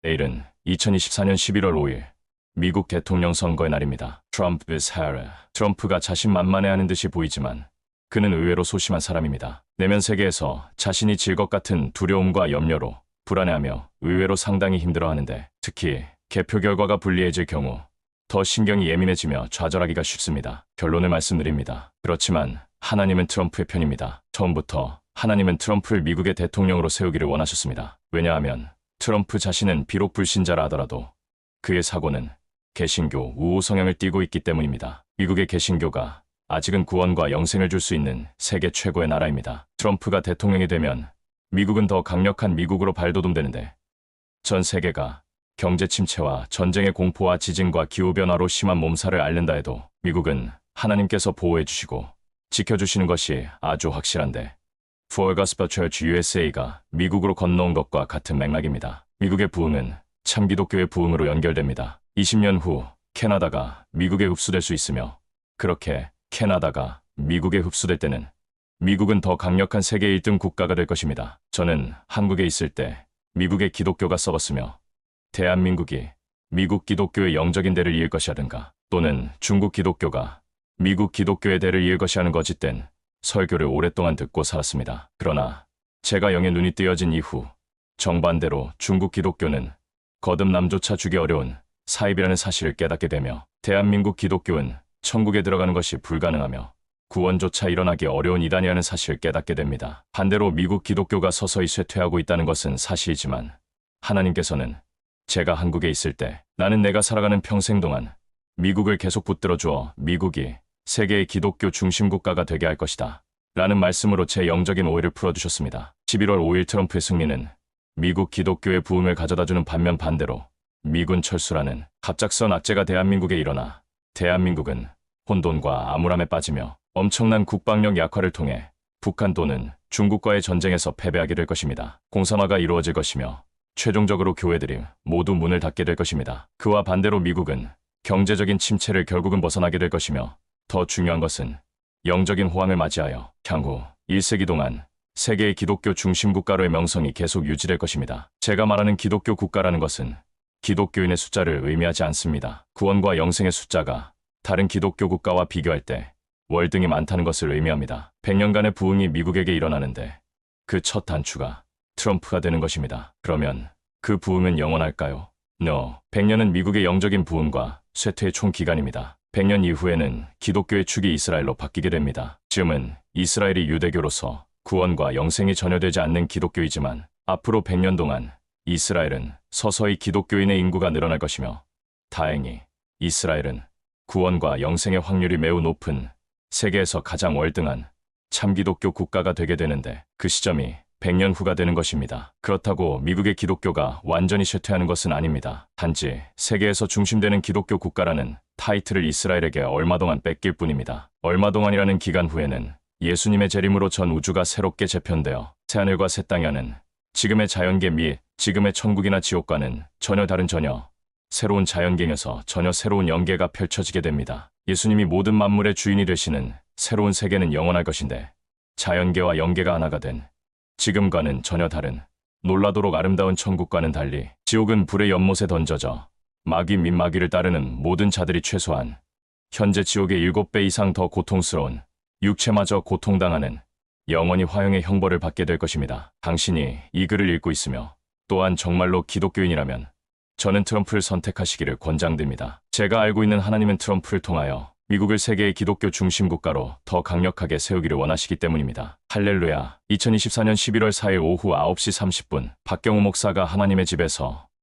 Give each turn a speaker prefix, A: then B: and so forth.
A: 내일은 2024년 11월 5일 미국 대통령 선거의 날입니다. 트럼프 is here. 트럼프가 자신만만해하는 듯이 보이지만 그는 의외로 소심한 사람입니다. 내면 세계에서 자신이 질 것 같은 두려움과 염려로 불안해하며 의외로 상당히 힘들어하는데 특히 개표 결과가 불리해질 경우 더 신경이 예민해지며 좌절하기가 쉽습니다. 결론을 말씀드립니다. 그렇지만 하나님은 트럼프의 편입니다. 처음부터 하나님은 트럼프를 미국의 대통령으로 세우기를 원하셨습니다. 왜냐하면 트럼프 자신은 비록 불신자라 하더라도 그의 사고는 개신교 우호 성향을 띠고 있기 때문입니다. 미국의 개신교가 아직은 구원과 영생을 줄 수 있는 세계 최고의 나라입니다. 트럼프가 대통령이 되면 미국은 더 강력한 미국으로 발돋움되는데 전 세계가 경제 침체와 전쟁의 공포와 지진과 기후변화로 심한 몸살을 앓는다 해도 미국은 하나님께서 보호해 주시고 지켜주시는 것이 아주 확실한데 Full Gospel Church USA가 미국으로 건너온 것과 같은 맥락입니다. 미국의 부흥은 참기독교의 부흥으로 연결됩니다. 20년 후 캐나다가 미국에 흡수될 수 있으며 그렇게 캐나다가 미국에 흡수될 때는 미국은 더 강력한 세계 1등 국가가 될 것입니다. 저는 한국에 있을 때 미국의 기독교가 썩었으며 대한민국이 미국 기독교의 영적인 대를 이을 것이라든가 또는 중국 기독교가 미국 기독교의 대를 이을 것이라는 거짓된 설교를 오랫동안 듣고 살았습니다. 그러나 제가 영의 눈이 뜨여진 이후 정반대로 중국 기독교는 거듭남조차 주기 어려운 사입이라는 사실을 깨닫게 되며 대한민국 기독교는 천국에 들어가는 것이 불가능하며 구원조차 일어나기 어려운 이단이라는 사실을 깨닫게 됩니다. 반대로 미국 기독교가 서서히 쇠퇴하고 있다는 것은 사실이지만 하나님께서는 제가 한국에 있을 때 나는 내가 살아가는 평생 동안 미국을 계속 붙들어주어 미국이 세계의 기독교 중심 국가가 되게 할 것이다 라는 말씀으로 제 영적인 오해를 풀어주셨습니다. 11월 5일 트럼프의 승리는 미국 기독교의 부흥을 가져다주는 반면 반대로 미군 철수라는 갑작스런 악재가 대한민국에 일어나 대한민국은 혼돈과 암울함에 빠지며 엄청난 국방력 약화를 통해 북한 또는 중국과의 전쟁에서 패배하게 될 것입니다. 공산화가 이루어질 것이며 최종적으로 교회들이 모두 문을 닫게 될 것입니다. 그와 반대로 미국은 경제적인 침체를 결국은 벗어나게 될 것이며 더 중요한 것은 영적인 호황을 맞이하여 향후 1세기 동안 세계의 기독교 중심 국가로의 명성이 계속 유지될 것입니다. 제가 말하는 기독교 국가라는 것은 기독교인의 숫자를 의미하지 않습니다. 구원과 영생의 숫자가 다른 기독교 국가와 비교할 때 월등히 많다는 것을 의미합니다. 100년간의 부흥이 미국에게 일어나는데 그 첫 단추가 트럼프가 되는 것입니다. 그러면 그 부흥은 영원할까요? No. 100년은 미국의 영적인 부흥과 쇠퇴의 총 기간입니다. 100년 이후에는 기독교의 축이 이스라엘로 바뀌게 됩니다. 지금은 이스라엘이 유대교로서 구원과 영생이 전혀 되지 않는 기독교이지만 앞으로 100년 동안 이스라엘은 서서히 기독교인의 인구가 늘어날 것이며 다행히 이스라엘은 구원과 영생의 확률이 매우 높은 세계에서 가장 월등한 참기독교 국가가 되게 되는데 그 시점이 100년 후가 되는 것입니다. 그렇다고 미국의 기독교가 완전히 쇠퇴하는 것은 아닙니다. 단지 세계에서 중심되는 기독교 국가라는 타이틀을 이스라엘에게 얼마 동안 뺏길 뿐입니다. 얼마 동안이라는 기간 후에는 예수님의 재림으로 전 우주가 새롭게 재편되어 새하늘과 새 땅이 하는 지금의 자연계 및 지금의 천국이나 지옥과는 전혀 다른 새로운 자연계에서 전혀 새로운 영계가 펼쳐지게 됩니다. 예수님이 모든 만물의 주인이 되시는 새로운 세계는 영원할 것인데 자연계와 영계가 하나가 된 지금과는 전혀 다른 놀라도록 아름다운 천국과는 달리 지옥은 불의 연못에 던져져 마귀 및 마귀를 따르는 모든 자들이 최소한 현재 지옥의 7배 이상 더 고통스러운 육체마저 고통당하는 영원히 화형의 형벌을 받게 될 것입니다. 당신이 이 글을 읽고 있으며 또한 정말로 기독교인이라면 저는 트럼프를 선택하시기를 권장드립니다. 제가 알고 있는 하나님은 트럼프를 통하여 미국을 세계의 기독교 중심 국가로 더 강력하게 세우기를 원하시기 때문입니다. 할렐루야. 2024년 11월 4일 오후 9시 30분 박경우 목사가 하나님의 집에서